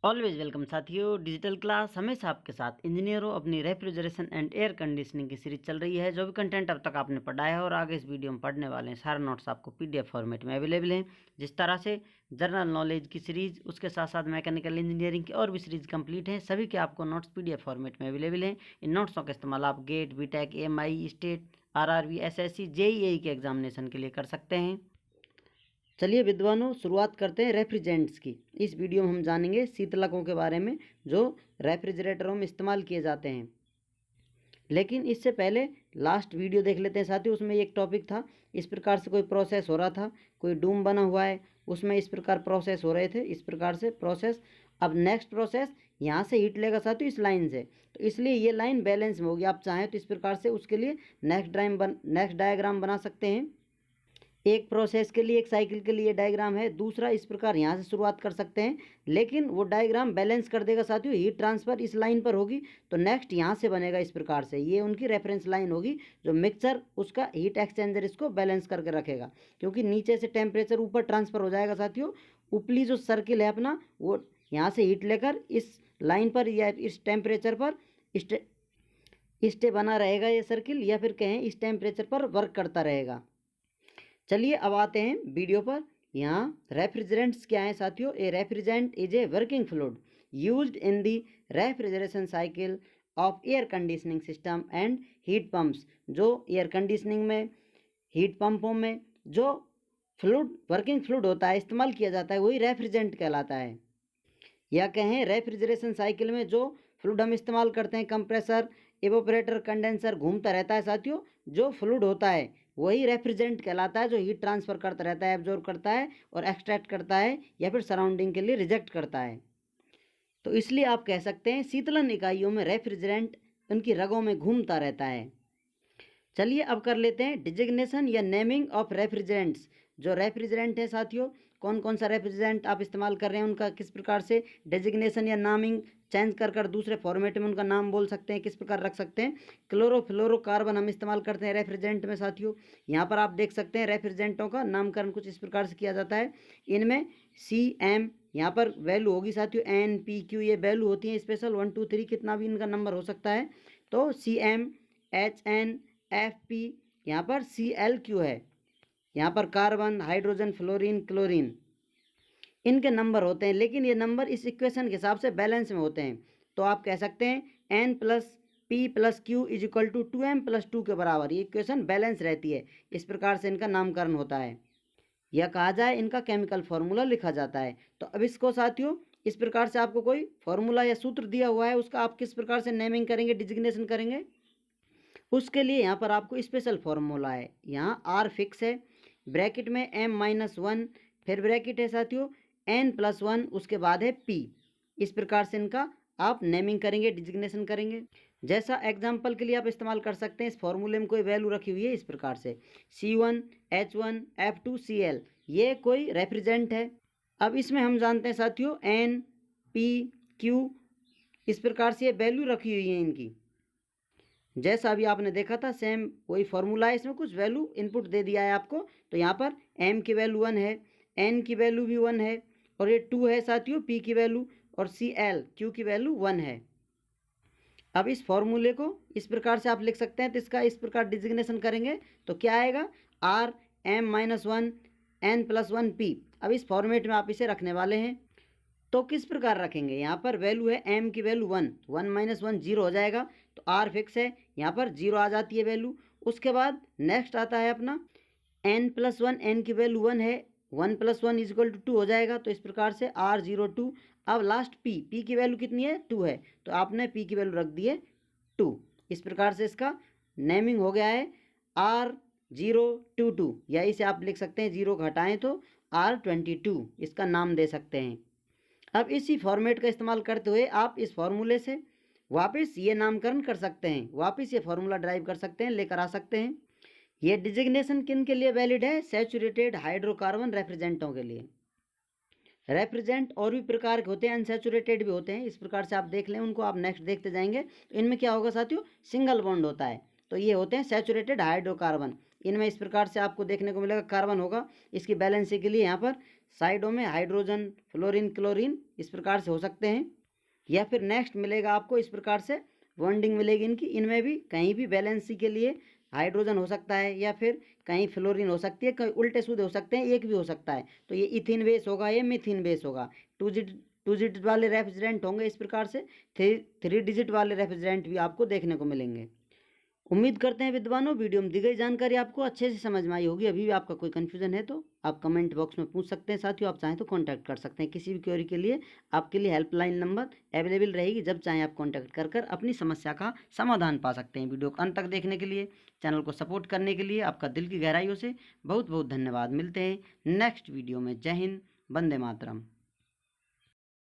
Always welcome साथियों। Digital class हमेशा आपके साथ। इंजीनियरों, अपनी रेफ्रिजरेशन एंड एयर कंडीशनिंग की सीरीज चल रही है। जो भी कंटेंट अब तक आपने पढ़ा है और आगे इस वीडियो में पढ़ने वाले हैं, सारे नोट्स आपको पीडीएफ फॉर्मेट में अवेलेबल हैं। जिस तरह से जनरल नॉलेज की सीरीज, उसके साथ साथ मैकेनिकल इंजीनियरिंग की और भी सीरीज कंप्लीट है, सभी के आपको नोट्स पीडीएफ फॉर्मेट में अवेलेबल हैं। इन नोट्सों का इस्तेमाल आप GATE, BTech, AMI, state, RRB, SSC, JEE के एग्जामिनेशन के लिए कर सकते हैं। चलिए विद्वानों, शुरुआत करते हैं रेफ्रिजरेंट्स की। इस वीडियो में हम जानेंगे शीतलकों के बारे में जो रेफ्रिजरेटरों में इस्तेमाल किए जाते हैं। लेकिन इससे पहले लास्ट वीडियो देख लेते हैं साथियों। उसमें एक टॉपिक था, इस प्रकार से कोई प्रोसेस हो रहा था, कोई डूम बना हुआ है, उसमें इस प्रकार प्रोसेस हो रहे थे, इस प्रकार से प्रोसेस। अब नेक्स्ट प्रोसेस यहाँ से हीट लेगा साथियों इस लाइन से, तो इसलिए ये लाइन बैलेंस में होगी। आप चाहें तो इस प्रकार से उसके लिए नेक्स्ट डायग्राम बना सकते हैं। एक प्रोसेस के लिए, एक साइकिल के लिए डायग्राम है, दूसरा इस प्रकार यहाँ से शुरुआत कर सकते हैं, लेकिन वो डायग्राम बैलेंस कर देगा साथियों। हीट ट्रांसफर इस लाइन पर होगी तो नेक्स्ट यहाँ से बनेगा इस प्रकार से। ये उनकी रेफरेंस लाइन होगी जो मिक्सचर, उसका हीट एक्सचेंजर इसको बैलेंस करके रखेगा, क्योंकि नीचे से टेम्परेचर ऊपर ट्रांसफर हो जाएगा साथियों। ऊपरी जो सर्किल है अपना, वो यहाँ से हीट लेकर इस लाइन पर या इस टेम्परेचर पर स्टे बना रहेगा ये सर्किल, या फिर कहें इस टेम्परेचर पर वर्क करता रहेगा। चलिए अब आते हैं वीडियो पर। यहाँ रेफ्रिजरेंट्स क्या हैं साथियों? A refrigerant is a working fluid used in the refrigeration cycle of air conditioning system and heat pumps. जो एयर कंडीशनिंग में, हीट पंपों में जो फ्लूइड, वर्किंग फ्लूइड होता है, इस्तेमाल किया जाता है, वही रेफ्रिजरेंट कहलाता है। या कहें रेफ्रिजरेशन साइकिल में जो फ्लूइड हम इस्तेमाल करते हैं, कंप्रेसर, एवोपरेटर, कंडेंसर, घूमता रहता है साथियों, जो फ्लूइड होता है वही रेफ्रिजरेंट कहलाता है, जो हीट ट्रांसफर करता रहता है, एब्जॉर्ब करता है और एक्सट्रैक्ट करता है, या फिर सराउंडिंग के लिए रिजेक्ट करता है। तो इसलिए आप कह सकते हैं शीतलन इकाइयों में रेफ्रिजरेंट उनकी रगों में घूमता रहता है। चलिए अब कर लेते हैं डिजिग्नेशन या नेमिंग ऑफ रेफ्रिजरेंट्स। जो रेफ्रिजरेंट है साथियों, कौन कौन सा रेफ्रिजरेंट आप इस्तेमाल कर रहे हैं, उनका किस प्रकार से डेजिग्नेशन या नामिंग चेंज कर दूसरे फॉर्मेट में उनका नाम बोल सकते हैं, किस प्रकार रख सकते हैं। क्लोरोफ्लोरोकार्बन हम इस्तेमाल करते हैं रेफ्रिजरेंट में साथियों। यहाँ पर आप देख सकते हैं रेफ्रिजरेंटों का नामकरण कुछ इस प्रकार से किया जाता है। इनमें CM यहाँ पर वैल्यू होगी साथियों, NPQ ये वैल्यू होती है स्पेशल, 1 2 3 कितना भी इनका नंबर हो सकता है। तो CM, HN, FP, यहाँ पर CLQ है। यहाँ पर कार्बन, हाइड्रोजन, फ्लोरीन, क्लोरीन, इनके नंबर होते हैं, लेकिन ये नंबर इस इक्वेशन के हिसाब से बैलेंस में होते हैं। तो आप कह सकते हैं N+P+Q is equal to 2M+2 के बराबर। ये इक्वेशन बैलेंस रहती है, इस प्रकार से इनका नामकरण होता है, या कहा जाए इनका केमिकल फॉर्मूला लिखा जाता है। तो अब इसको साथियों इस प्रकार से आपको कोई फॉर्मूला या सूत्र दिया हुआ है, उसका आप किस प्रकार से नेमिंग करेंगे, डिजिग्नेशन करेंगे, उसके लिए यहाँ पर आपको स्पेशल फॉर्मूला है। यहाँ R फिक्स है, ब्रैकेट में M-1, फिर ब्रैकेट है साथियों N+1, उसके बाद है P। इस प्रकार से इनका आप नेमिंग करेंगे, डिजिग्नेशन करेंगे। जैसा एग्जाम्पल के लिए आप इस्तेमाल कर सकते हैं, इस फॉर्मूले में कोई वैल्यू रखी हुई है इस प्रकार से C1, H1, F2, Cl, ये कोई रेफ्रिजरेंट है। अब इसमें हम जानते हैं साथियों N, P, Q, इस प्रकार से ये वैल्यू रखी हुई है इनकी। जैसा अभी आपने देखा था सेम वही फॉर्मूला है, इसमें कुछ वैल्यू इनपुट दे दिया है आपको। तो यहाँ पर M की वैल्यू 1 है, N की वैल्यू भी 1 है, और ये 2 है साथियों P की वैल्यू, और Q की वैल्यू 1 है। अब इस फॉर्मूले को इस प्रकार से आप लिख सकते हैं, तो इसका इस प्रकार डिजिग्नेशन करेंगे तो क्या आएगा, RM-1 N+1 P। अब इस फॉर्मेट में आप इसे रखने वाले हैं, तो किस प्रकार रखेंगे, यहाँ पर वैल्यू है M की वैल्यू 1, 1 - 1 0 हो जाएगा, तो R फिक्स है, यहाँ पर 0 आ जाती है वैल्यू। उसके बाद नेक्स्ट आता है अपना N+1, N की वैल्यू 1 है, 1 + 1 = 2 हो जाएगा, तो इस प्रकार से R02। अब लास्ट P की वैल्यू कितनी है, 2 है, तो आपने P की वैल्यू रख दी है 2। इस प्रकार से इसका नेमिंग हो गया है R022, या इसे आप लिख सकते हैं 0 घटाएं तो R22, इसका नाम दे सकते हैं। अब इसी फॉर्मेट का इस्तेमाल करते हुए आप इस फॉर्मूले से वापस ये नामकरण कर सकते हैं, वापस ये फॉर्मूला ड्राइव कर सकते हैं, लेकर आ सकते हैं। ये डिजिग्नेशन किन के लिए वैलिड है, सैचुरेटेड हाइड्रोकार्बन रेफ्रिजरेंटों के लिए। रेफ्रिजरेंट और भी प्रकार के होते हैं, अनसैचुरेटेड भी होते हैं, इस प्रकार से आप देख लें उनको, आप नेक्स्ट देखते जाएंगे। तो इनमें क्या होगा साथियों, सिंगल बॉन्ड होता है, तो ये होते हैं सैचुरेटेड हाइड्रोकार्बन। इनमें इस प्रकार से आपको देखने को मिलेगा कार्बन होगा, इसकी बैलेंसी के लिए यहाँ पर साइडों में हाइड्रोजन, फ्लोरीन, क्लोरीन इस प्रकार से हो सकते हैं। या फिर नेक्स्ट मिलेगा आपको इस प्रकार से बॉन्डिंग मिलेगी इनकी, इनमें भी कहीं भी वैलेंसी के लिए हाइड्रोजन हो सकता है या फिर कहीं फ्लोरीन हो सकती है, कहीं उल्टे सीधे हो सकते हैं, एक भी हो सकता है। तो ये इथिन बेस होगा, ये मिथिन बेस होगा। टू डिजिट वाले रेफ्रिजरेंट होंगे इस प्रकार से, थ्री डिजिट वाले रेफ्रिजरेंट भी आपको देखने को मिलेंगे। उम्मीद करते हैं विद्वानों वीडियो में दी गई जानकारी आपको अच्छे से समझ में आई होगी। अभी भी आपका कोई कन्फ्यूजन है तो आप कमेंट बॉक्स में पूछ सकते हैं। साथियों आप चाहें तो कांटेक्ट कर सकते हैं किसी भी क्वेरी के लिए। आपके लिए हेल्पलाइन नंबर अवेलेबल रहेगी, जब चाहें आप कांटेक्ट कर अपनी समस्या का समाधान पा सकते हैं। वीडियो को अंत तक देखने के लिए, चैनल को सपोर्ट करने के लिए आपका दिल की गहराइयों से बहुत बहुत धन्यवाद। मिलते हैं नेक्स्ट वीडियो में। जय हिंद, वंदे मातरम।